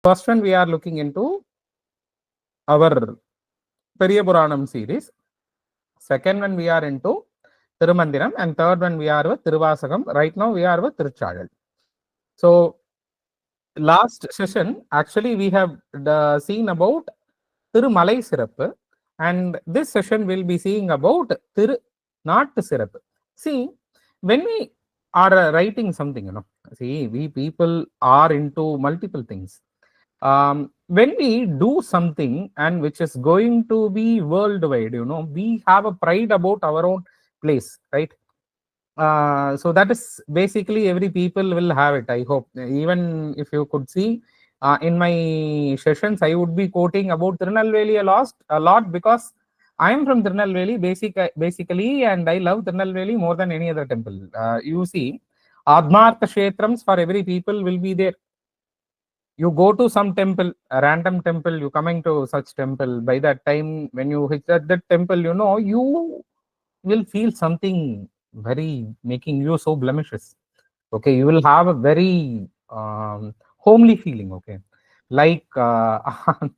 First one, we are looking into our Periyapuranam series. Second one, we are into Tirumandiram. And third one, we are with Tiruvasagam. Right now, we are with Tiruchazhal. So, last session, actually, we have seen about Tirumalai Sirappu. And this session will be seeing about Not Sirappu. See, when we are writing something, see, we people are into multiple things. When we do something and which is going to be worldwide, we have a pride about our own place, right? So that is basically every people will have it, I hope. Even if you could see in my sessions, I would be quoting about Tirunelveli a lot because I am from Tirunelveli basically, and I love Tirunelveli more than any other temple. You see, Admartha Kshetrams for every people will be there. You go to some temple, a random temple, you coming to such temple. By that time, when you hit that temple, you will feel something very making you so blemishes. Okay, you will have a very homely feeling. Okay, like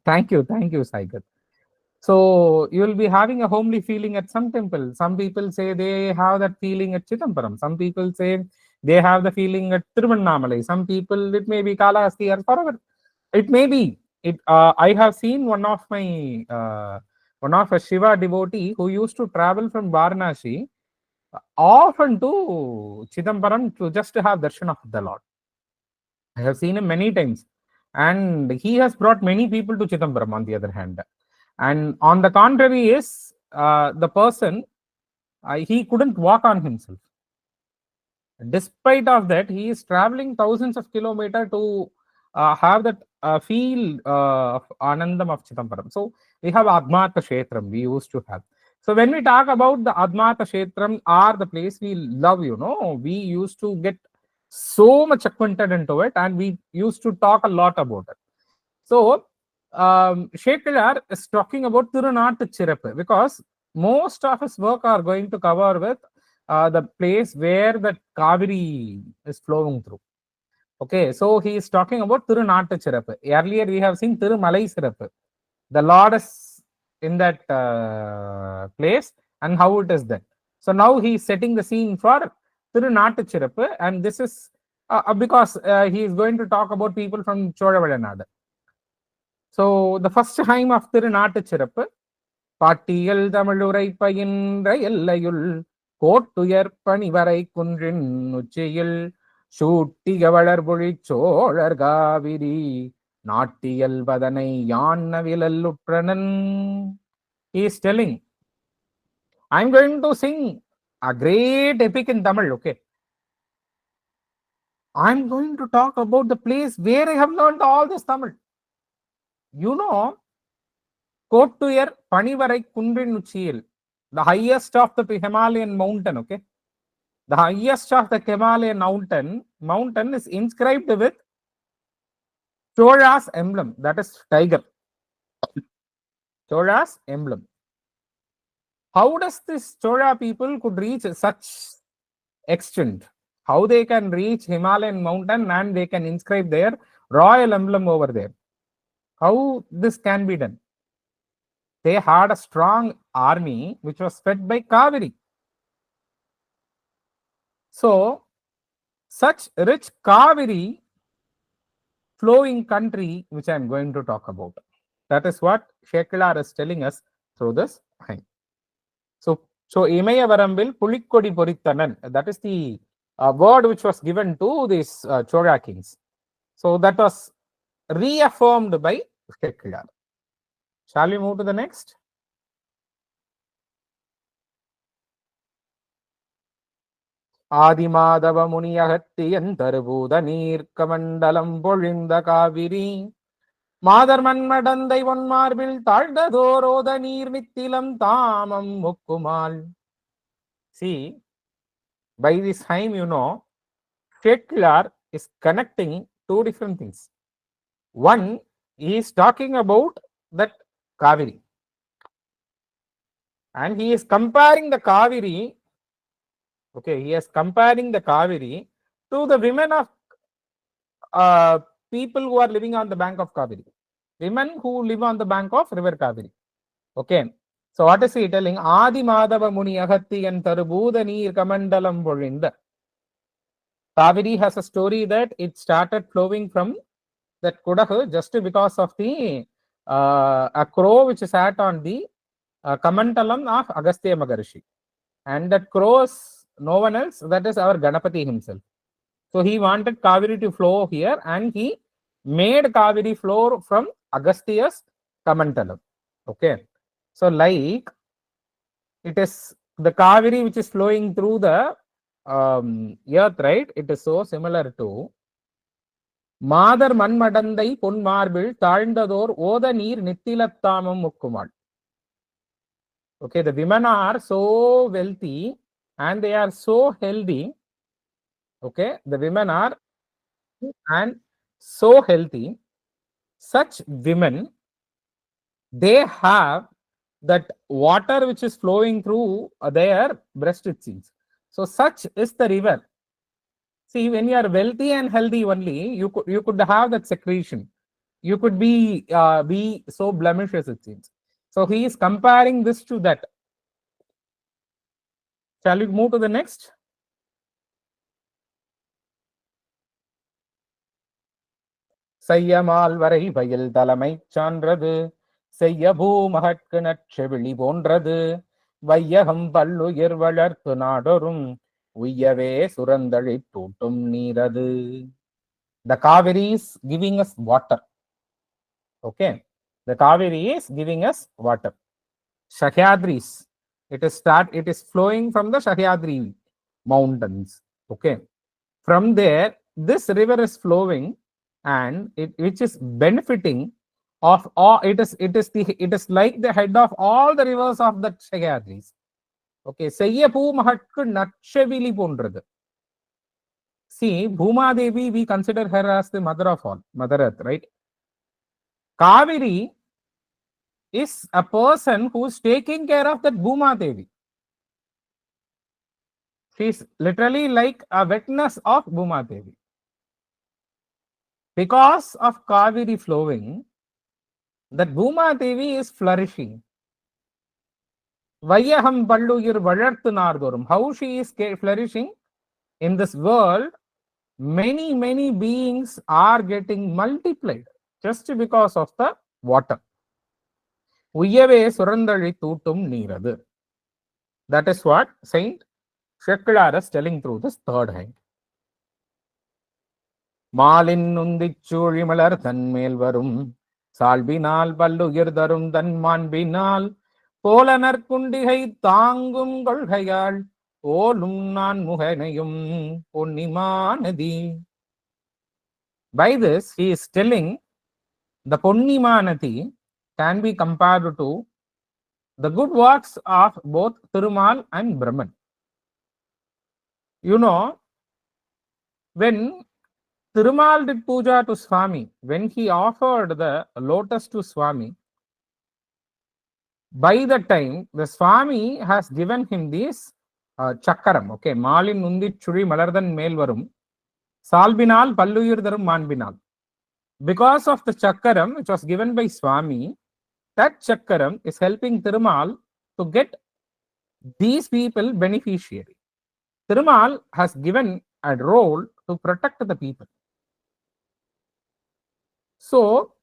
thank you, Saigat. So you will be having a homely feeling at some temple. Some people say they have that feeling at Chidambaram. Some people say they have the feeling at Tiruvannamalai. Some people, it may be Kalahasti or forever. It may be. I have seen one of a Shiva devotee who used to travel from Varanasi often to Chidambaram to just to have darshan of the Lord. I have seen him many times, and he has brought many people to Chidambaram. On the other hand, and on the contrary is the person he couldn't walk on himself. Despite of that, he is traveling thousands of kilometers to have that feel of Anandam of Chidambaram. So we have Admartha Kshetram we used to have. So when we talk about the Admartha Kshetram are the place we love, we used to get so much acquainted into it, and we used to talk a lot about it. So Shekhalar is talking about Tirunattu Chirappu because most of his work are going to cover with the place where the Kaveri is flowing through. Okay, so he is talking about Tirunattu Chirappu. Earlier we have seen Tirumalai Sirappu. The Lord is in that place and how it is done. So now he is setting the scene for Tirunattu Chirappu, and this is because he is going to talk about people from Cholavelanadu. So the first hymn of Tirunattu Chirappu, பாட்டியல் தமிழுரை பயின்ற எல்லையுள் கோட்டுயர் பணிவரை குன்றின் உச்சியில் சூட்டிக வளர்பொழிச் சோழர் Kaveri நாட்டியல் பதனை யான்னவிலல்லுற்றனன். He is telling, I'm going to sing a great epic in Tamil, okay? I'm going to talk about the place where I have learned all this Tamil. Kottuyar Panivarai Kundrin Uchil, the highest of the Himalayan mountain, okay? The highest of the Himalayan mountain is inscribed with Chola's emblem, that is tiger. Chola's emblem. How does this Chola people could reach such extent? How they can reach Himalayan mountain and they can inscribe their royal emblem over there? How this can be done? They had a strong army which was fed by Kaveri. So, such rich Kaveri flowing country which I am going to talk about. That is what Shekhalar is telling us through this hymn. So Imayavarambil Pulikkodi Porittanan, that is the word which was given to these Chola kings. So that was reaffirmed by Shekhalar. Shall we move to the next? ஆதிமாதவ முனியகத்தியன் தருபூத நீர்க்கமண்டலம் பொழிந்த காவிரி மாதர் மன்மடந்தை ஒன்மார்பில் தாழ்ந்ததோரோத நீர் மித்திலம் தாமம் முக்குமால். See, by this hymn, Shekhalar is connecting two different things. One, he is talking about that Kaveri, and he is comparing the Kaveri. Okay, he is comparing the Kaveri to the women of people who are living on the bank of Kaveri. Women who live on the bank of river Kaveri. Okay. So what is he telling? Adi Madhava Muni Agatti and Tarubudha Neer Kamandalam Borinda. Kaveri has a story that it started flowing from that Kudahu just because of the a crow which sat on the Kamandalam of Agastya Maharishi. And that crow is no one else, that is our Ganapati himself. So he wanted Kaveri to flow here and he made Kaveri flow from Agastya's Kamandalam. Okay. So like it is the Kaveri which is flowing through the earth, right? It is so similar to Madar Manmadandai Pun Marbil Tandador Oda Neer Nithilattamam Mukkumal. Okay, the women are so wealthy and they are so healthy. Okay, the women are and so healthy. Such women, they have that water which is flowing through their breast, it seems. So such is the river. See, when you are wealthy and healthy only, you could have that secretion. You could be so blemishes, it seems. So he is comparing this to that. Shall we move to the next? Sayyamal varai vayil talamai chandrathu செய்ய பூமகற்கு நற்றெவிழி போன்றது வையகம் பல்லுயிர் வளர்த்து நாடொரும் உய்யவே சுரந்தழி தூட்டும் நீரது. The Kaveri is giving us water. Okay, the Kaveri is giving us water. Sahyadris, it is flowing from the Sahyadri mountains. Okay, from there this river is flowing and which is benefiting of all. It is like the head of all the rivers of the Sahyadris. Okay, Seyya Bhumahakku Natchevili Pondrathu. See, Bhuma Devi, we consider her as the mother of all, Mother Earth, right? Kaveri is a person who is taking care of that Bhuma Devi. She is literally like a witness of Bhuma Devi. Because of Kaveri flowing, that Bhuma Devi is flourishing. Vayaham Palluyir Valarthu Nardorum. How she is flourishing? In this world, many beings are getting multiplied just because of the water. Uyyave Surandali Tutum Neeradu. That is what Saint Sheklar is telling through this third hand. Malin Nundichuri Malar Thanmel Varum Salbinal Palluyir Darum Than Binal Polanar Kundihay Tangum Golhayal Olum Nan Muhanayum Punnimanadi. By this, he is telling the Punnimanati can be compared to the good works of both Tirumal and Brahman. You know, when Tirumal did puja to Swami, when he offered the lotus to Swami, by the time the Swami has given him this chakaram, okay, Malin Nundi Churi Malardan Melvarum, Salbinal Palluyurdarum Manbinal. Because of the chakaram which was given by Swami, that chakaram is helping Tirumal to get these people beneficiary. Tirumal has given a role to protect the people. So,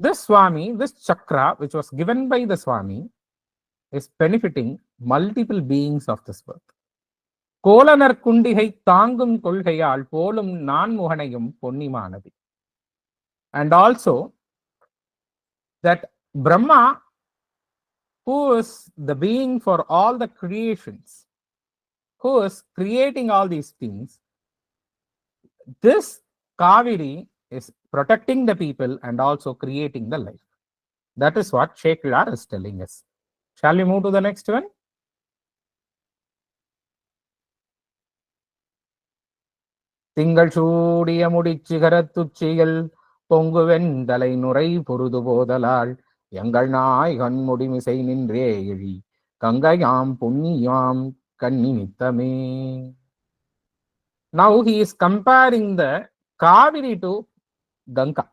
this Swami, this chakra, which was given by the Swami, is benefiting multiple beings of this birth. Kolanar kundihai tangum kolhayal polum nan muhanayum ponnimanadi. And also, that Brahma, who is the being for all the creations, who is creating all these things, this Kaveri is protecting the people and also creating the life. That is what Sheklar is telling us. Shall we move to the next one? Tingal Chudiya Mudichigaratuchil Ponguven Dalai Nurai Purudu Bodalal Yangal Naigan Mudimisai Nindre Kangayam Punyam Kannimitame. Now he is comparing the Kaveri to Ganga.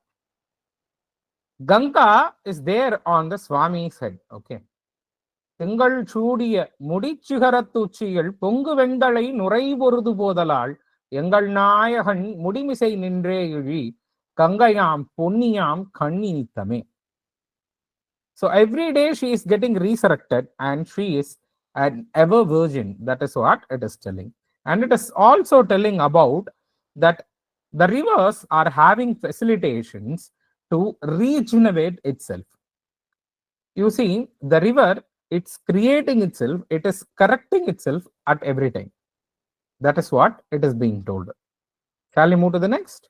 Ganga is there on the Swami's head. Okay. திங்கள் சூடிய முடிச்சிகரத்து உச்சியில் பொங்கு வெண்களை நுரைபொருது போதலால் எங்கள் நாயகன் முடிமிசை நின்றே இழி கங்கையாம் பொன்னியாம் கண்ணினித்தமே. So every day she is getting resurrected and she is an ever virgin. That is what it is telling. And it is also telling about that the rivers are having facilitations to regenerate itself. You see, the river, it's creating itself, it is correcting itself at every time. That is what it is being told. Shall we move to the next?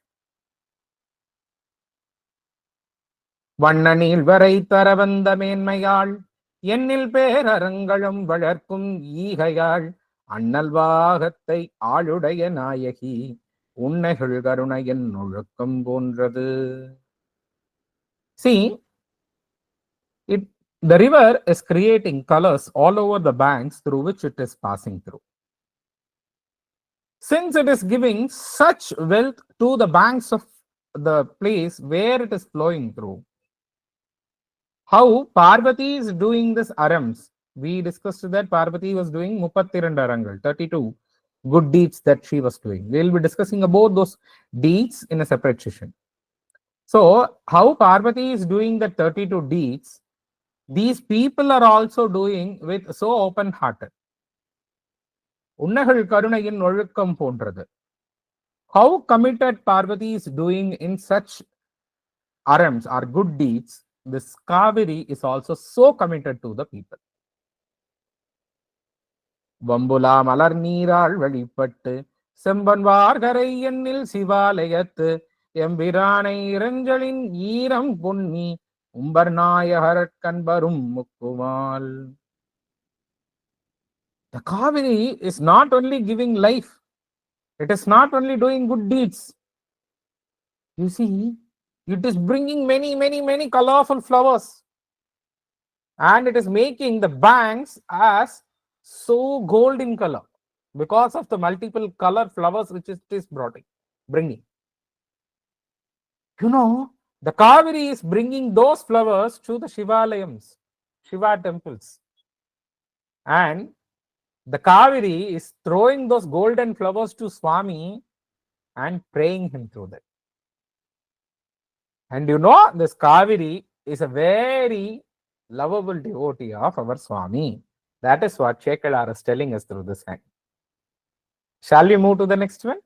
வண்ணனில் வரை தரவந்த மேன்மையாள் என்னில் பேரரங்களும் வளர்க்கும் ஈகையாள் அண்ணல் வாகத்தை ஆளுடைய நாயகி உன்னைகள் கருணையின் ஒழுக்கம் போன்றது. See, the river is creating colors all over the banks through which it is passing through. Since it is giving such wealth to the banks of the place where it is flowing through, how Parvati is doing this arams. We discussed that Parvati was doing 32 arangal, 32 good deeds that she was doing. We will be discussing about those deeds in a separate session. So, how Parvati is doing the 32 deeds, these people are also doing with so open-hearted. உன்னகள் கருணையின் ஒழுக்கம் போன்றது. How committed Parvati is doing in such arams or good deeds, this Kaveri is also so committed to the people. வம்புலா மலர் நீராள் வெளிப்பட்டு செம்பன்வார்கரை எண்ணில் சிவாலயத்து எம்பிரானை இறஞ்சலின் ஈரம் பொன்னி உம்பர் நாயகர் கண்பரும் முக்குமால். The Kaveri is not only giving life, it is not only doing good deeds. You see, it is bringing many colorful flowers, and it is making the banks as so gold in color because of the multiple color flowers which it is bringing. You know, the Kaveri is bringing those flowers to the Shivalayams, Shiva temples, and the Kaveri is throwing those golden flowers to Swami and praying him through that. And you know, this Kaveri is a very lovable devotee of our Swami. That is what Chekalar is telling us through this hand. Shall we move to the next one?